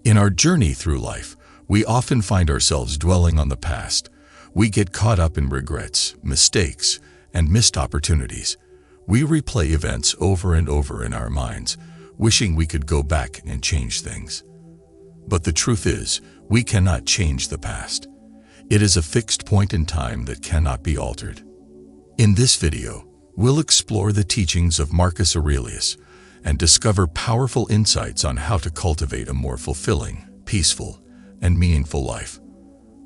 In our journey through life, we often find ourselves dwelling on the past. We get caught up in regrets, mistakes, and missed opportunities. We replay events over and over in our minds, wishing we could go back and change things. But the truth is, we cannot change the past. It is a fixed point in time that cannot be altered. In this video, we'll explore the teachings of Marcus Aurelius and discover powerful insights on how to cultivate a more fulfilling, peaceful, and meaningful life.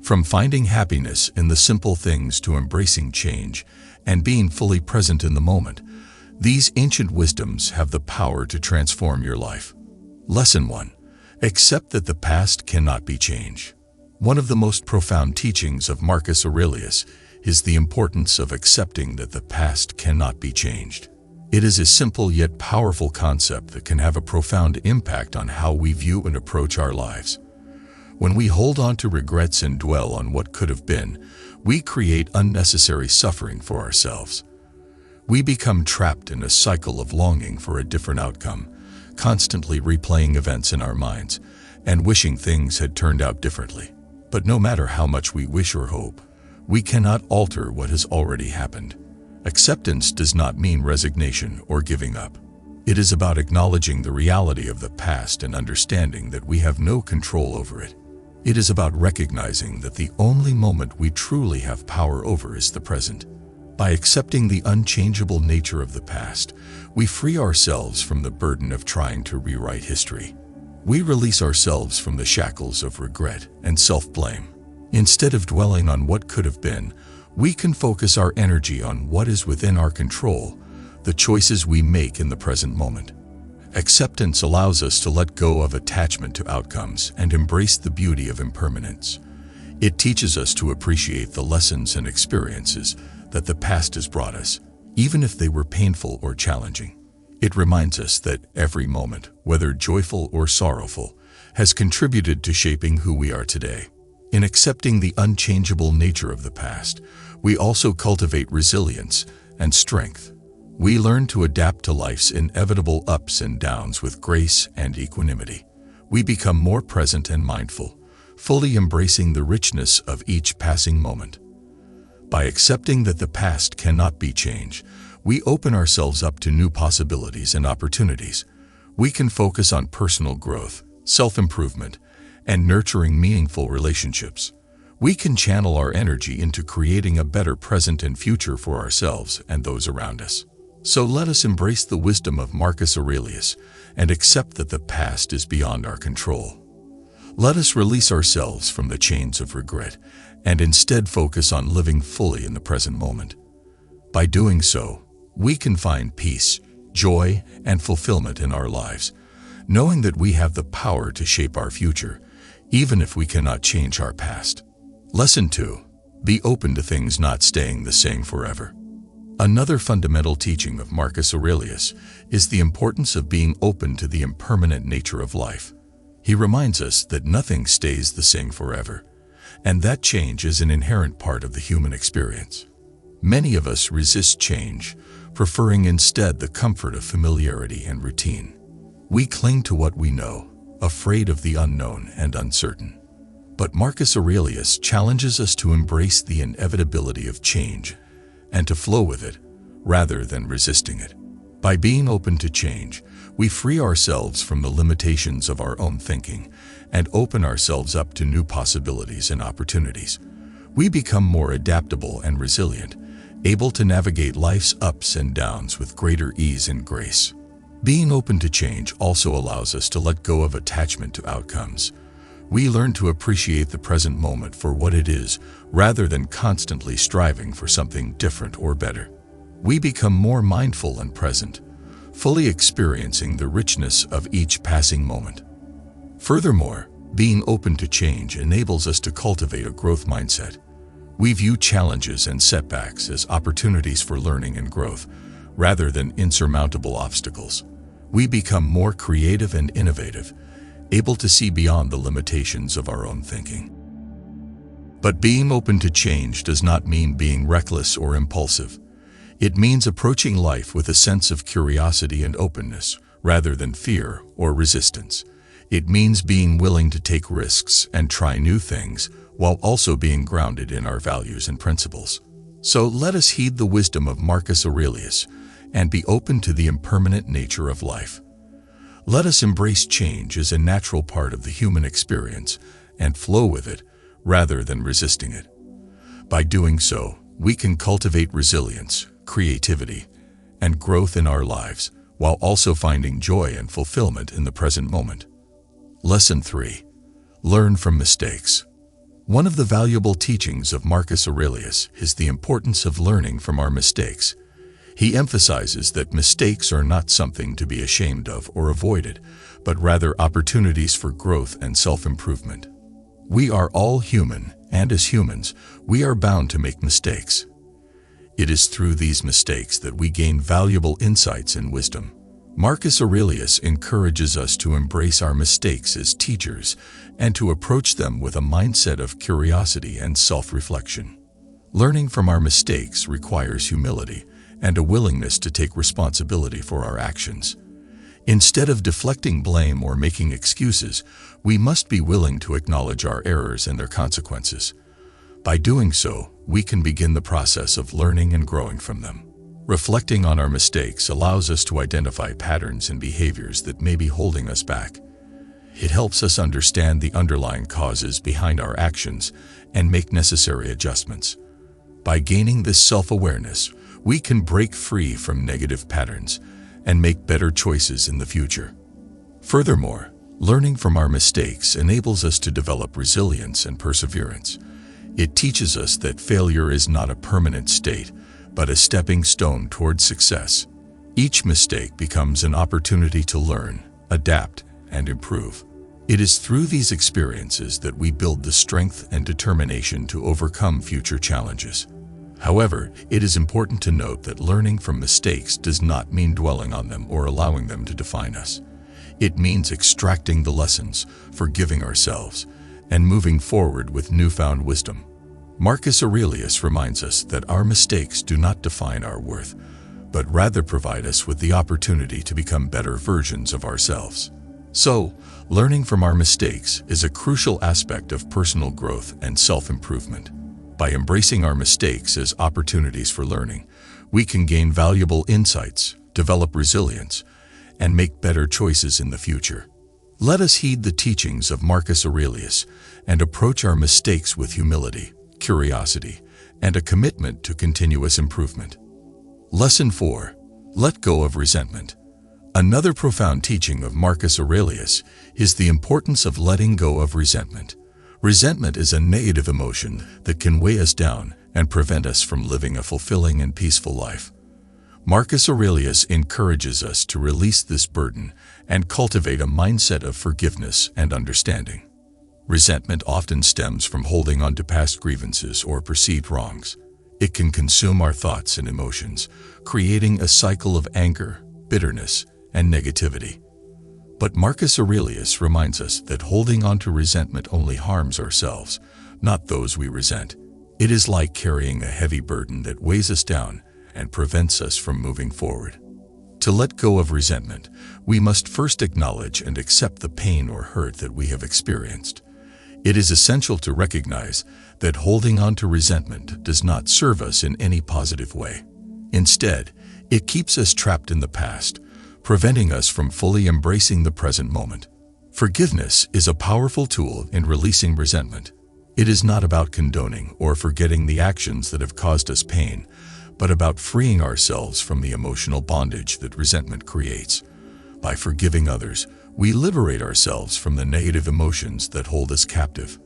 From finding happiness in the simple things to embracing change and being fully present in the moment, these ancient wisdoms have the power to transform your life. Lesson 1. Accept that the past cannot be changed. One of the most profound teachings of Marcus Aurelius is the importance of accepting that the past cannot be changed. It is a simple yet powerful concept that can have a profound impact on how we view and approach our lives. When we hold on to regrets and dwell on what could have been, we create unnecessary suffering for ourselves. We become trapped in a cycle of longing for a different outcome, constantly replaying events in our minds and wishing things had turned out differently. But no matter how much we wish or hope, we cannot alter what has already happened. Acceptance does not mean resignation or giving up. It is about acknowledging the reality of the past and understanding that we have no control over it. It is about recognizing that the only moment we truly have power over is the present. By accepting the unchangeable nature of the past, we free ourselves from the burden of trying to rewrite history. We release ourselves from the shackles of regret and self-blame. Instead of dwelling on what could have been, we can focus our energy on what is within our control, the choices we make in the present moment. Acceptance allows us to let go of attachment to outcomes and embrace the beauty of impermanence. It teaches us to appreciate the lessons and experiences that the past has brought us, even if they were painful or challenging. It reminds us that every moment, whether joyful or sorrowful, has contributed to shaping who we are today. In accepting the unchangeable nature of the past, we also cultivate resilience and strength. We learn to adapt to life's inevitable ups and downs with grace and equanimity. We become more present and mindful, fully embracing the richness of each passing moment. By accepting that the past cannot be changed, we open ourselves up to new possibilities and opportunities. We can focus on personal growth, self-improvement, and nurturing meaningful relationships. We can channel our energy into creating a better present and future for ourselves and those around us. So let us embrace the wisdom of Marcus Aurelius and accept that the past is beyond our control. Let us release ourselves from the chains of regret and instead focus on living fully in the present moment. By doing so, we can find peace, joy, and fulfillment in our lives, knowing that we have the power to shape our future, even if we cannot change our past. Lesson 2. Be open to things not staying the same forever. Another fundamental teaching of Marcus Aurelius is the importance of being open to the impermanent nature of life. He reminds us that nothing stays the same forever, and that change is an inherent part of the human experience. Many of us resist change, preferring instead the comfort of familiarity and routine. We cling to what we know, afraid of the unknown and uncertain. But Marcus Aurelius challenges us to embrace the inevitability of change and to flow with it, rather than resisting it. By being open to change, we free ourselves from the limitations of our own thinking and open ourselves up to new possibilities and opportunities. We become more adaptable and resilient, able to navigate life's ups and downs with greater ease and grace. Being open to change also allows us to let go of attachment to outcomes. We learn to appreciate the present moment for what it is, rather than constantly striving for something different or better. We become more mindful and present, fully experiencing the richness of each passing moment. Furthermore, being open to change enables us to cultivate a growth mindset. We view challenges and setbacks as opportunities for learning and growth, rather than insurmountable obstacles. We become more creative and innovative, able to see beyond the limitations of our own thinking. But being open to change does not mean being reckless or impulsive. It means approaching life with a sense of curiosity and openness, rather than fear or resistance. It means being willing to take risks and try new things while also being grounded in our values and principles. So let us heed the wisdom of Marcus Aurelius and be open to the impermanent nature of life. Let us embrace change as a natural part of the human experience and flow with it rather than resisting it. By doing so, we can cultivate resilience, creativity, and growth in our lives while also finding joy and fulfillment in the present moment. Lesson 3. Learn from mistakes. One of the valuable teachings of Marcus Aurelius is the importance of learning from our mistakes. He emphasizes that mistakes are not something to be ashamed of or avoided, but rather opportunities for growth and self-improvement. We are all human, and as humans, we are bound to make mistakes. It is through these mistakes that we gain valuable insights and wisdom. Marcus Aurelius encourages us to embrace our mistakes as teachers and to approach them with a mindset of curiosity and self-reflection. Learning from our mistakes requires humility and a willingness to take responsibility for our actions. Instead of deflecting blame or making excuses, we must be willing to acknowledge our errors and their consequences. By doing so, we can begin the process of learning and growing from them. Reflecting on our mistakes allows us to identify patterns and behaviors that may be holding us back. It helps us understand the underlying causes behind our actions and make necessary adjustments. By gaining this self-awareness, we can break free from negative patterns and make better choices in the future. Furthermore, learning from our mistakes enables us to develop resilience and perseverance. It teaches us that failure is not a permanent state, but a stepping stone towards success. Each mistake becomes an opportunity to learn, adapt, and improve. It is through these experiences that we build the strength and determination to overcome future challenges. However, it is important to note that learning from mistakes does not mean dwelling on them or allowing them to define us. It means extracting the lessons, forgiving ourselves, and moving forward with newfound wisdom. Marcus Aurelius reminds us that our mistakes do not define our worth, but rather provide us with the opportunity to become better versions of ourselves. So, learning from our mistakes is a crucial aspect of personal growth and self-improvement. By embracing our mistakes as opportunities for learning, we can gain valuable insights, develop resilience, and make better choices in the future. Let us heed the teachings of Marcus Aurelius and approach our mistakes with humility, curiosity, and a commitment to continuous improvement. Lesson 4. Let go of resentment. Another profound teaching of Marcus Aurelius is the importance of letting go of resentment. Resentment is a negative emotion that can weigh us down and prevent us from living a fulfilling and peaceful life. Marcus Aurelius encourages us to release this burden and cultivate a mindset of forgiveness and understanding. Resentment often stems from holding on to past grievances or perceived wrongs. It can consume our thoughts and emotions, creating a cycle of anger, bitterness, and negativity. But Marcus Aurelius reminds us that holding on to resentment only harms ourselves, not those we resent. It is like carrying a heavy burden that weighs us down and prevents us from moving forward. To let go of resentment, we must first acknowledge and accept the pain or hurt that we have experienced. It is essential to recognize that holding on to resentment does not serve us in any positive way. Instead, it keeps us trapped in the past, preventing us from fully embracing the present moment. Forgiveness is a powerful tool in releasing resentment. It is not about condoning or forgetting the actions that have caused us pain, but about freeing ourselves from the emotional bondage that resentment creates. By forgiving others, we liberate ourselves from the negative emotions that hold us captive.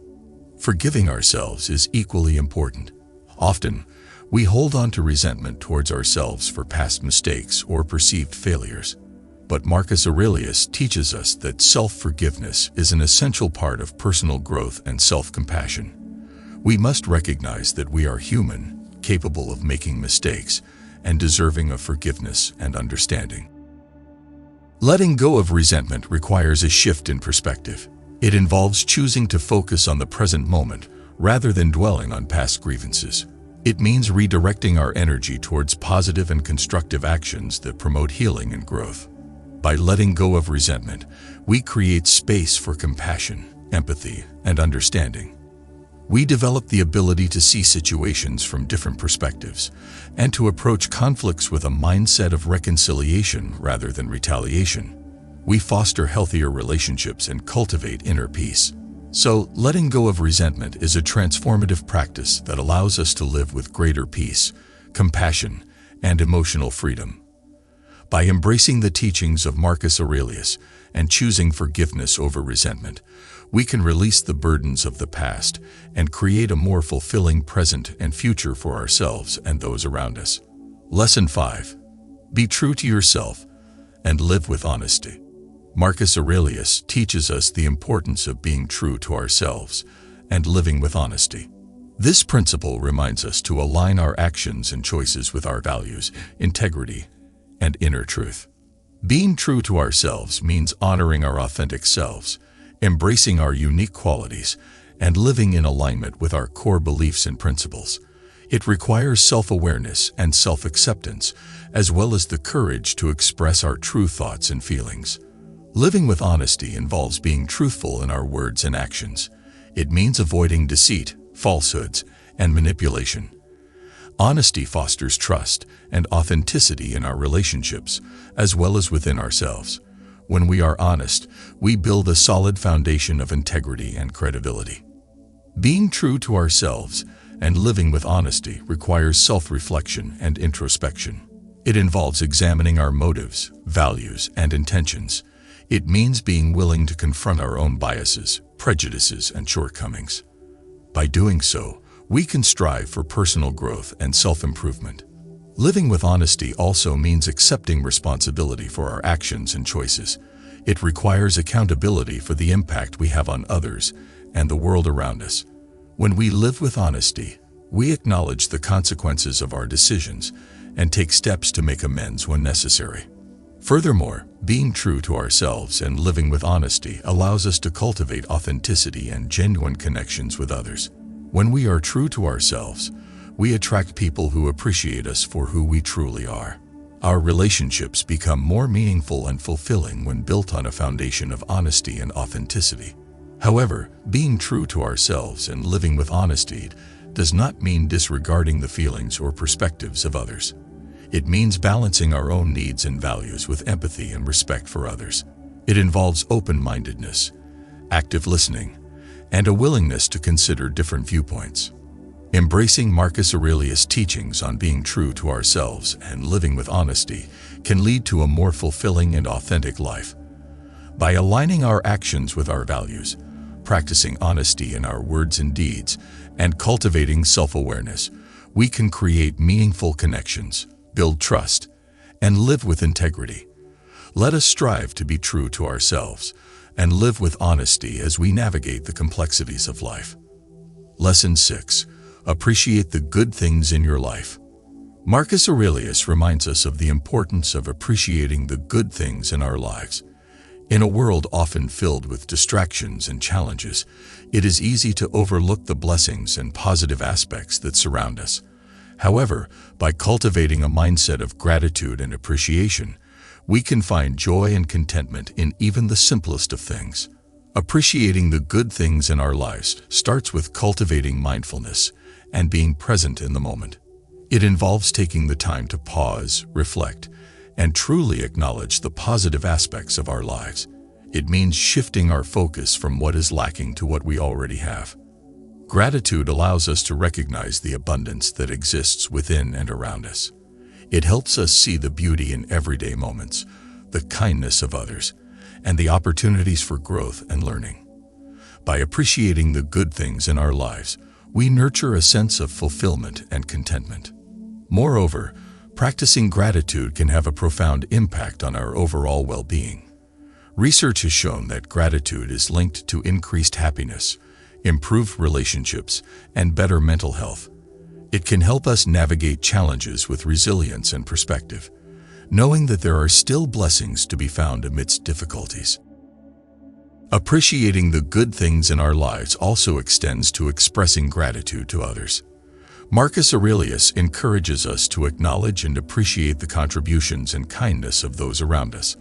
Forgiving ourselves is equally important. Often, we hold on to resentment towards ourselves for past mistakes or perceived failures. But Marcus Aurelius teaches us that self-forgiveness is an essential part of personal growth and self-compassion. We must recognize that we are human, capable of making mistakes, and deserving of forgiveness and understanding. Letting go of resentment requires a shift in perspective. It involves choosing to focus on the present moment rather than dwelling on past grievances. It means redirecting our energy towards positive and constructive actions that promote healing and growth. By letting go of resentment, we create space for compassion, empathy, and understanding. We develop the ability to see situations from different perspectives and to approach conflicts with a mindset of reconciliation rather than retaliation. We foster healthier relationships and cultivate inner peace. So, letting go of resentment is a transformative practice that allows us to live with greater peace, compassion, and emotional freedom. By embracing the teachings of Marcus Aurelius and choosing forgiveness over resentment, we can release the burdens of the past and create a more fulfilling present and future for ourselves and those around us. Lesson 5. Be true to yourself and live with honesty. Marcus Aurelius teaches us the importance of being true to ourselves and living with honesty. This principle reminds us to align our actions and choices with our values, integrity, and inner truth. Being true to ourselves means honoring our authentic selves, embracing our unique qualities, and living in alignment with our core beliefs and principles. It requires self-awareness and self-acceptance, as well as the courage to express our true thoughts and feelings. Living with honesty involves being truthful in our words and actions. It means avoiding deceit, falsehoods, and manipulation. Honesty fosters trust and authenticity in our relationships, as well as within ourselves. When we are honest, we build a solid foundation of integrity and credibility. Being true to ourselves and living with honesty requires self-reflection and introspection. It involves examining our motives, values, and intentions. It means being willing to confront our own biases, prejudices, and shortcomings. By doing so, we can strive for personal growth and self-improvement. Living with honesty also means accepting responsibility for our actions and choices. It requires accountability for the impact we have on others and the world around us. When we live with honesty, we acknowledge the consequences of our decisions and take steps to make amends when necessary. Furthermore, being true to ourselves and living with honesty allows us to cultivate authenticity and genuine connections with others. When we are true to ourselves, we attract people who appreciate us for who we truly are. Our relationships become more meaningful and fulfilling when built on a foundation of honesty and authenticity. However, being true to ourselves and living with honesty does not mean disregarding the feelings or perspectives of others. It means balancing our own needs and values with empathy and respect for others. It involves open-mindedness, active listening, and a willingness to consider different viewpoints. Embracing Marcus Aurelius' teachings on being true to ourselves and living with honesty can lead to a more fulfilling and authentic life. By aligning our actions with our values, practicing honesty in our words and deeds, and cultivating self-awareness, we can create meaningful connections, build trust, and live with integrity. Let us strive to be true to ourselves and live with honesty as we navigate the complexities of life. Lesson 6. Appreciate the good things in your life. Marcus Aurelius reminds us of the importance of appreciating the good things in our lives. In a world often filled with distractions and challenges, it is easy to overlook the blessings and positive aspects that surround us. However, by cultivating a mindset of gratitude and appreciation, we can find joy and contentment in even the simplest of things. Appreciating the good things in our lives starts with cultivating mindfulness and being present in the moment. It involves taking the time to pause, reflect, and truly acknowledge the positive aspects of our lives. It means shifting our focus from what is lacking to what we already have. Gratitude allows us to recognize the abundance that exists within and around us. It helps us see the beauty in everyday moments, the kindness of others, and the opportunities for growth and learning. By appreciating the good things in our lives, we nurture a sense of fulfillment and contentment. Moreover, practicing gratitude can have a profound impact on our overall well-being. Research has shown that gratitude is linked to increased happiness, improved relationships, and better mental health. It can help us navigate challenges with resilience and perspective, knowing that there are still blessings to be found amidst difficulties. Appreciating the good things in our lives also extends to expressing gratitude to others. Marcus Aurelius encourages us to acknowledge and appreciate the contributions and kindness of those around us.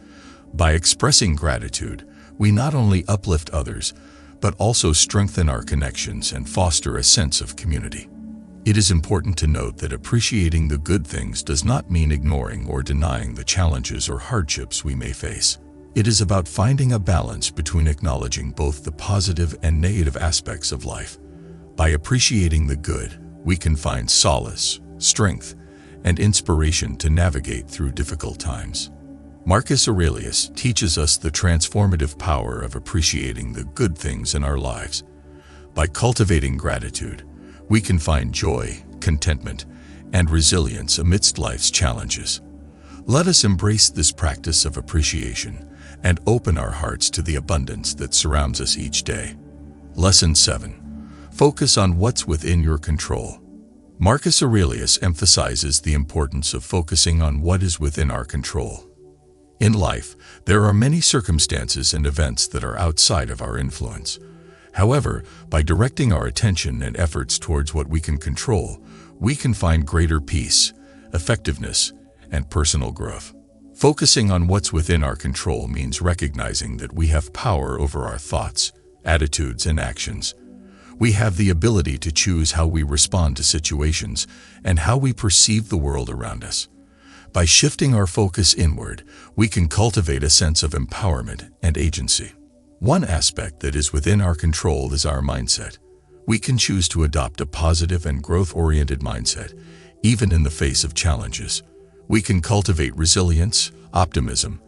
By expressing gratitude, we not only uplift others, but also strengthen our connections and foster a sense of community. It is important to note that appreciating the good things does not mean ignoring or denying the challenges or hardships we may face. It is about finding a balance between acknowledging both the positive and negative aspects of life. By appreciating the good, we can find solace, strength, and inspiration to navigate through difficult times. Marcus Aurelius teaches us the transformative power of appreciating the good things in our lives. By cultivating gratitude, we can find joy, contentment, and resilience amidst life's challenges. Let us embrace this practice of appreciation and open our hearts to the abundance that surrounds us each day. Lesson 7. Focus on what's within your control. Marcus Aurelius emphasizes the importance of focusing on what is within our control. In life, there are many circumstances and events that are outside of our influence. However, by directing our attention and efforts towards what we can control, we can find greater peace, effectiveness, and personal growth. Focusing on what's within our control means recognizing that we have power over our thoughts, attitudes, and actions. We have the ability to choose how we respond to situations and how we perceive the world around us. By shifting our focus inward, we can cultivate a sense of empowerment and agency. One aspect that is within our control is our mindset. We can choose to adopt a positive and growth-oriented mindset, even in the face of challenges. We can cultivate resilience, optimism,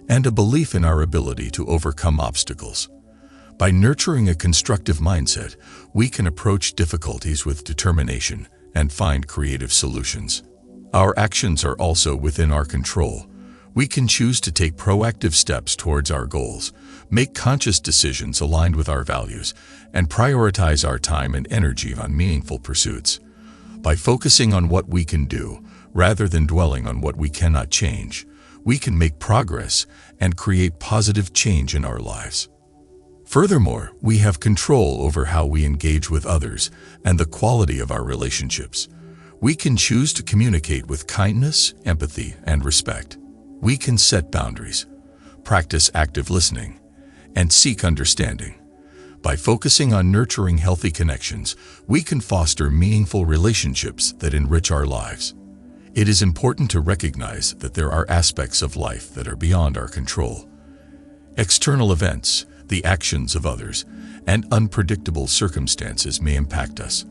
and a belief in our ability to overcome obstacles. By nurturing a constructive mindset, we can approach difficulties with determination and find creative solutions. Our actions are also within our control. We can choose to take proactive steps towards our goals, make conscious decisions aligned with our values, and prioritize our time and energy on meaningful pursuits. By focusing on what we can do, rather than dwelling on what we cannot change, we can make progress and create positive change in our lives. Furthermore, we have control over how we engage with others and the quality of our relationships. We can choose to communicate with kindness, empathy, and respect. We can set boundaries, practice active listening, and seek understanding. By focusing on nurturing healthy connections, we can foster meaningful relationships that enrich our lives. It is important to recognize that there are aspects of life that are beyond our control. External events, the actions of others, and unpredictable circumstances may impact us.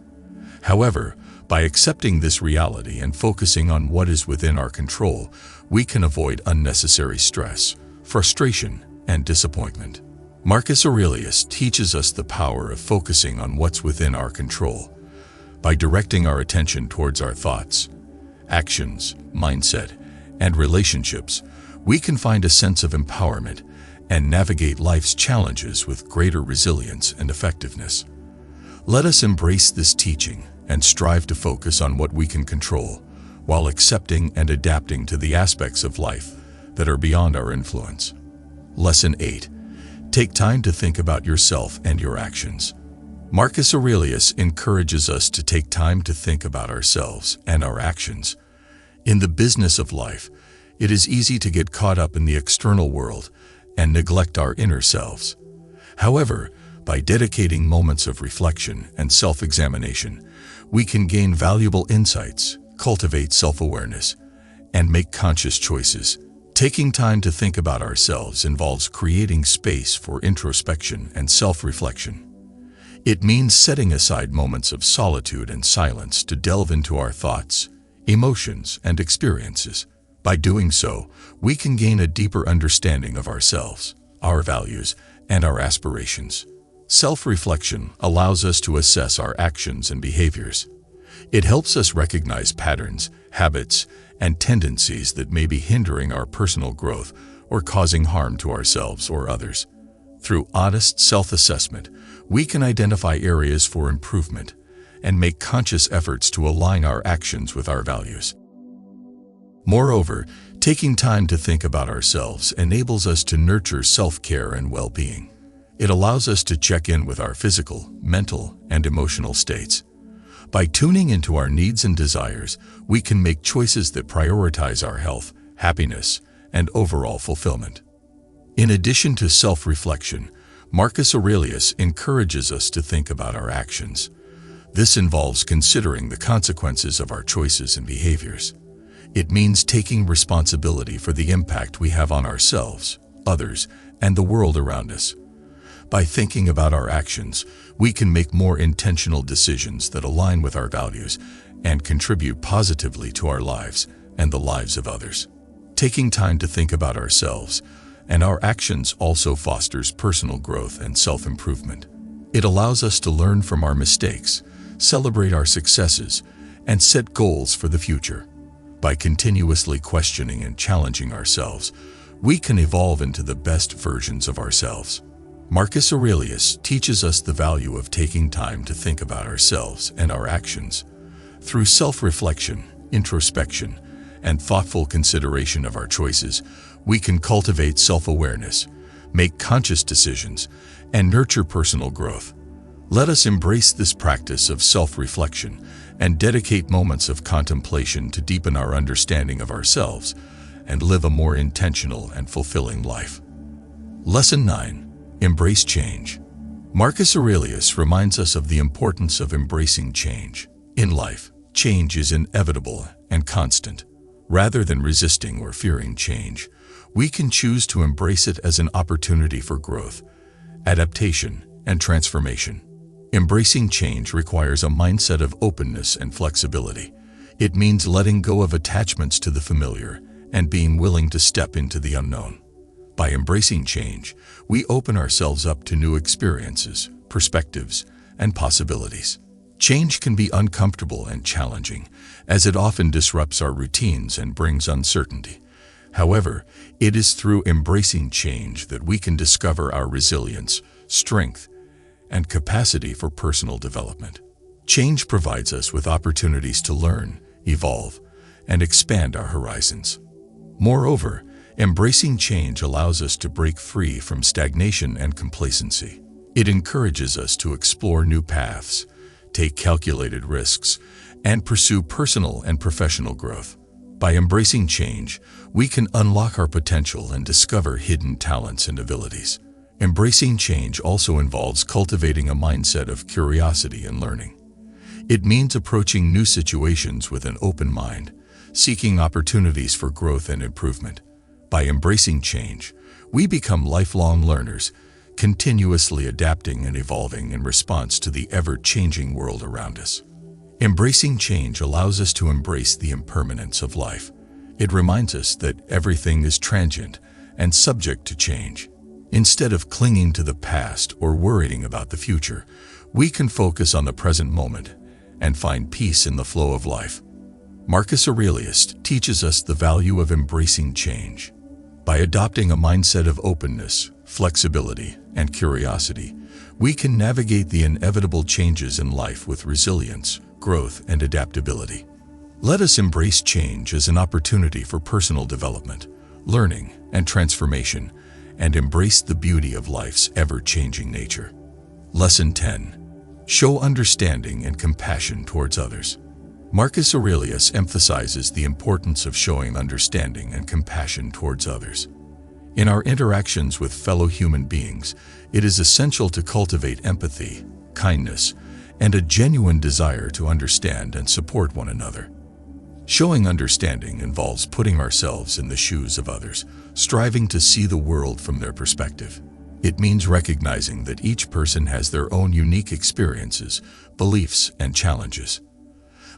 However, by accepting this reality and focusing on what is within our control, we can avoid unnecessary stress, frustration, and disappointment. Marcus Aurelius teaches us the power of focusing on what's within our control. By directing our attention towards our thoughts, actions, mindset, and relationships, we can find a sense of empowerment and navigate life's challenges with greater resilience and effectiveness. Let us embrace this teaching and strive to focus on what we can control, while accepting and adapting to the aspects of life that are beyond our influence. Lesson 8. Take time to think about yourself and your actions. Marcus Aurelius encourages us to take time to think about ourselves and our actions. In the business of life, it is easy to get caught up in the external world and neglect our inner selves. However, by dedicating moments of reflection and self-examination, we can gain valuable insights, cultivate self-awareness, and make conscious choices. Taking time to think about ourselves involves creating space for introspection and self-reflection. It means setting aside moments of solitude and silence to delve into our thoughts, emotions, and experiences. By doing so, we can gain a deeper understanding of ourselves, our values, and our aspirations. Self-reflection allows us to assess our actions and behaviors. It helps us recognize patterns, habits, and tendencies that may be hindering our personal growth or causing harm to ourselves or others. Through honest self-assessment, we can identify areas for improvement and make conscious efforts to align our actions with our values. Moreover, taking time to think about ourselves enables us to nurture self-care and well-being. It allows us to check in with our physical, mental, and emotional states. By tuning into our needs and desires, we can make choices that prioritize our health, happiness, and overall fulfillment. In addition to self-reflection, Marcus Aurelius encourages us to think about our actions. This involves considering the consequences of our choices and behaviors. It means taking responsibility for the impact we have on ourselves, others, and the world around us. By thinking about our actions, we can make more intentional decisions that align with our values and contribute positively to our lives and the lives of others. Taking time to think about ourselves and our actions also fosters personal growth and self-improvement. It allows us to learn from our mistakes, celebrate our successes, and set goals for the future. By continuously questioning and challenging ourselves, we can evolve into the best versions of ourselves. Marcus Aurelius teaches us the value of taking time to think about ourselves and our actions. Through self-reflection, introspection, and thoughtful consideration of our choices, we can cultivate self-awareness, make conscious decisions, and nurture personal growth. Let us embrace this practice of self-reflection and dedicate moments of contemplation to deepen our understanding of ourselves and live a more intentional and fulfilling life. Lesson 9. Embrace change. Marcus Aurelius reminds us of the importance of embracing change. In life, change is inevitable and constant. Rather than resisting or fearing change, we can choose to embrace it as an opportunity for growth, adaptation, and transformation. Embracing change requires a mindset of openness and flexibility. It means letting go of attachments to the familiar and being willing to step into the unknown. By embracing change, we open ourselves up to new experiences, perspectives, and possibilities. Change can be uncomfortable and challenging, as it often disrupts our routines and brings uncertainty. However, it is through embracing change that we can discover our resilience, strength, and capacity for personal development. Change provides us with opportunities to learn, evolve, and expand our horizons. Moreover, embracing change allows us to break free from stagnation and complacency. It encourages us to explore new paths, take calculated risks, and pursue personal and professional growth. By embracing change, we can unlock our potential and discover hidden talents and abilities. Embracing change also involves cultivating a mindset of curiosity and learning. It means approaching new situations with an open mind, seeking opportunities for growth and improvement. By embracing change, we become lifelong learners, continuously adapting and evolving in response to the ever-changing world around us. Embracing change allows us to embrace the impermanence of life. It reminds us that everything is transient and subject to change. Instead of clinging to the past or worrying about the future, we can focus on the present moment and find peace in the flow of life. Marcus Aurelius teaches us the value of embracing change. By adopting a mindset of openness, flexibility, and curiosity, we can navigate the inevitable changes in life with resilience, growth, and adaptability. Let us embrace change as an opportunity for personal development, learning, and transformation, and embrace the beauty of life's ever-changing nature. Lesson 10. Show understanding and compassion towards others. Marcus Aurelius emphasizes the importance of showing understanding and compassion towards others. In our interactions with fellow human beings, it is essential to cultivate empathy, kindness, and a genuine desire to understand and support one another. Showing understanding involves putting ourselves in the shoes of others, striving to see the world from their perspective. It means recognizing that each person has their own unique experiences, beliefs, and challenges.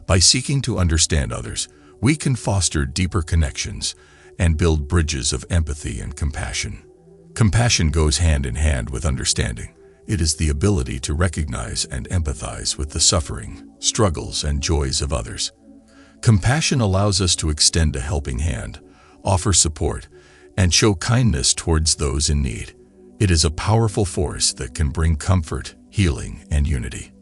By seeking to understand others, we can foster deeper connections and build bridges of empathy and compassion. Compassion goes hand in hand with understanding. It is the ability to recognize and empathize with the suffering, struggles, and joys of others. Compassion allows us to extend a helping hand, offer support, and show kindness towards those in need. It is a powerful force that can bring comfort, healing, and unity.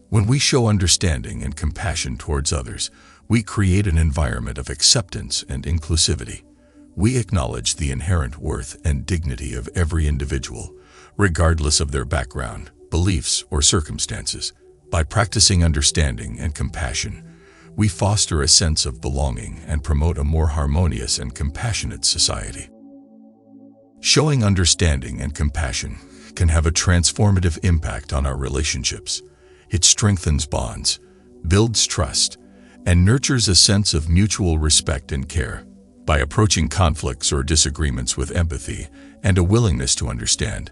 When we show understanding and compassion towards others, we create an environment of acceptance and inclusivity. We acknowledge the inherent worth and dignity of every individual, regardless of their background, beliefs, or circumstances. By practicing understanding and compassion, we foster a sense of belonging and promote a more harmonious and compassionate society. Showing understanding and compassion can have a transformative impact on our relationships. It strengthens bonds, builds trust, and nurtures a sense of mutual respect and care. By approaching conflicts or disagreements with empathy and a willingness to understand,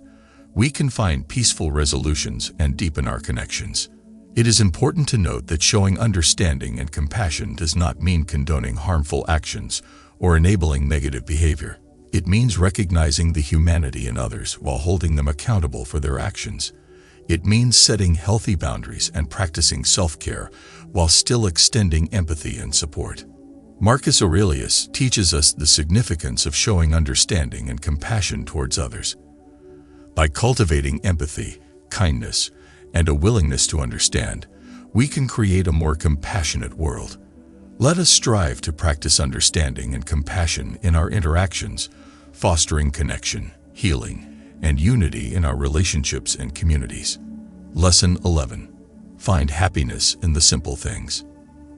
we can find peaceful resolutions and deepen our connections. It is important to note that showing understanding and compassion does not mean condoning harmful actions or enabling negative behavior. It means recognizing the humanity in others while holding them accountable for their actions. It means setting healthy boundaries and practicing self-care while still extending empathy and support. Marcus Aurelius teaches us the significance of showing understanding and compassion towards others. By cultivating empathy, kindness, and a willingness to understand, we can create a more compassionate world. Let us strive to practice understanding and compassion in our interactions, fostering connection, healing, and unity in our relationships and communities. Lesson 11. Find happiness in the simple things.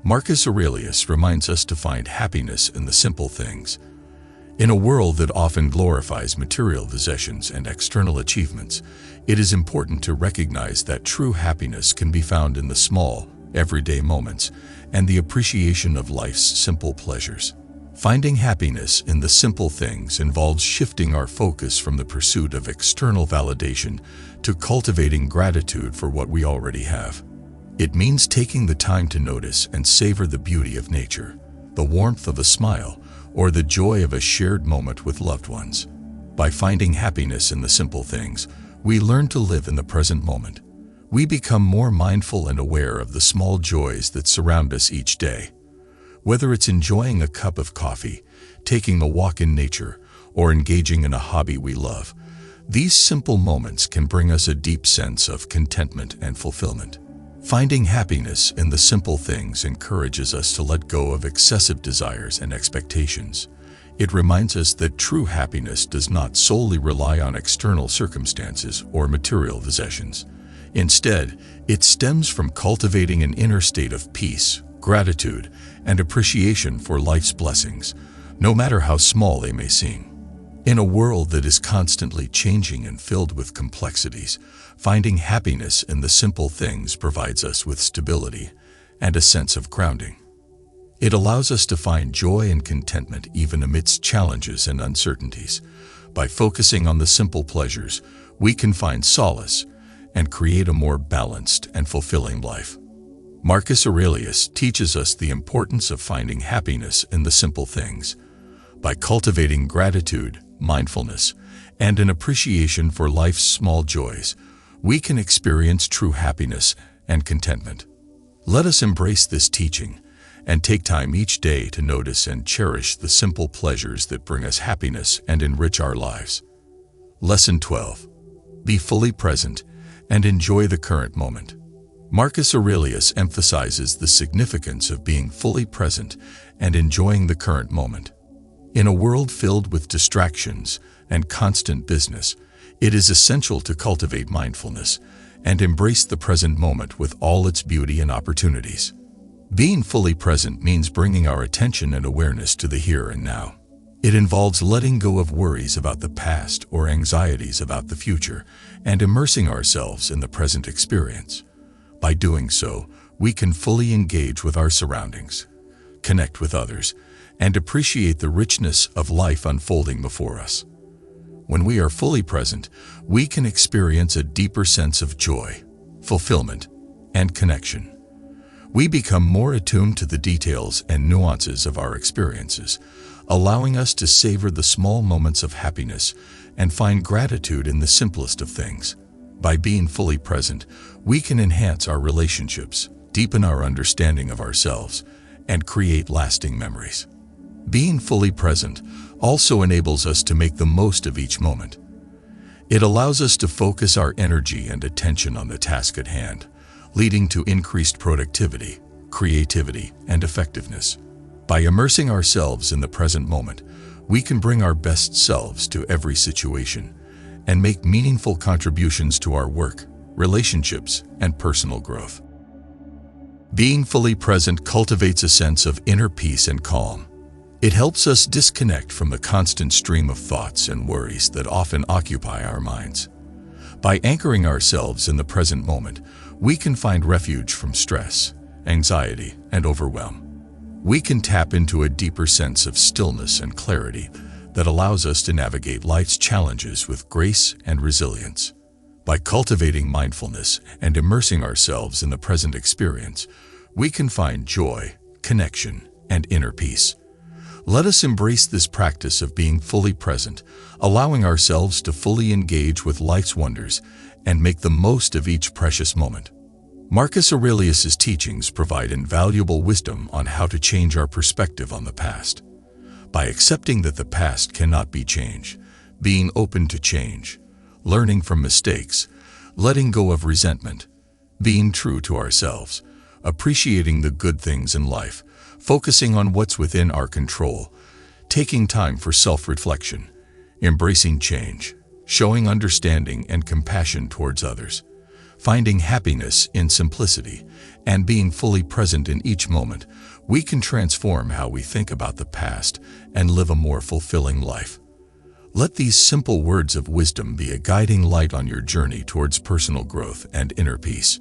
Marcus Aurelius reminds us to find happiness in the simple things. In a world that often glorifies material possessions and external achievements, it is important to recognize that true happiness can be found in the small, everyday moments and the appreciation of life's simple pleasures. Finding happiness in the simple things involves shifting our focus from the pursuit of external validation to cultivating gratitude for what we already have. It means taking the time to notice and savor the beauty of nature, the warmth of a smile, or the joy of a shared moment with loved ones. By finding happiness in the simple things, we learn to live in the present moment. We become more mindful and aware of the small joys that surround us each day. Whether it's enjoying a cup of coffee, taking a walk in nature, or engaging in a hobby we love, these simple moments can bring us a deep sense of contentment and fulfillment. Finding happiness in the simple things encourages us to let go of excessive desires and expectations. It reminds us that true happiness does not solely rely on external circumstances or material possessions. Instead, it stems from cultivating an inner state of peace, gratitude, and appreciation for life's blessings, no matter how small they may seem. In a world that is constantly changing and filled with complexities, finding happiness in the simple things provides us with stability and a sense of grounding. It allows us to find joy and contentment even amidst challenges and uncertainties. By focusing on the simple pleasures, we can find solace and create a more balanced and fulfilling life. Marcus Aurelius teaches us the importance of finding happiness in the simple things. By cultivating gratitude, mindfulness, and an appreciation for life's small joys, we can experience true happiness and contentment. Let us embrace this teaching and take time each day to notice and cherish the simple pleasures that bring us happiness and enrich our lives. Lesson 12. Be fully present and enjoy the current moment. Marcus Aurelius emphasizes the significance of being fully present and enjoying the current moment. In a world filled with distractions and constant business, it is essential to cultivate mindfulness and embrace the present moment with all its beauty and opportunities. Being fully present means bringing our attention and awareness to the here and now. It involves letting go of worries about the past or anxieties about the future and immersing ourselves in the present experience. By doing so, we can fully engage with our surroundings, connect with others, and appreciate the richness of life unfolding before us. When we are fully present, we can experience a deeper sense of joy, fulfillment, and connection. We become more attuned to the details and nuances of our experiences, allowing us to savor the small moments of happiness and find gratitude in the simplest of things. By being fully present, we can enhance our relationships, deepen our understanding of ourselves, and create lasting memories. Being fully present also enables us to make the most of each moment. It allows us to focus our energy and attention on the task at hand, leading to increased productivity, creativity, and effectiveness. By immersing ourselves in the present moment, we can bring our best selves to every situation and make meaningful contributions to our work, relationships, and personal growth. Being fully present cultivates a sense of inner peace and calm. It helps us disconnect from the constant stream of thoughts and worries that often occupy our minds. By anchoring ourselves in the present moment, we can find refuge from stress, anxiety, and overwhelm. We can tap into a deeper sense of stillness and clarity that allows us to navigate life's challenges with grace and resilience. By cultivating mindfulness and immersing ourselves in the present experience, we can find joy, connection, and inner peace. Let us embrace this practice of being fully present, allowing ourselves to fully engage with life's wonders and make the most of each precious moment. Marcus Aurelius' teachings provide invaluable wisdom on how to change our perspective on the past. By accepting that the past cannot be changed, being open to change, learning from mistakes, letting go of resentment, being true to ourselves, appreciating the good things in life, focusing on what's within our control, taking time for self-reflection, embracing change, showing understanding and compassion towards others, finding happiness in simplicity, and being fully present in each moment, we can transform how we think about the past and live a more fulfilling life. Let these simple words of wisdom be a guiding light on your journey towards personal growth and inner peace.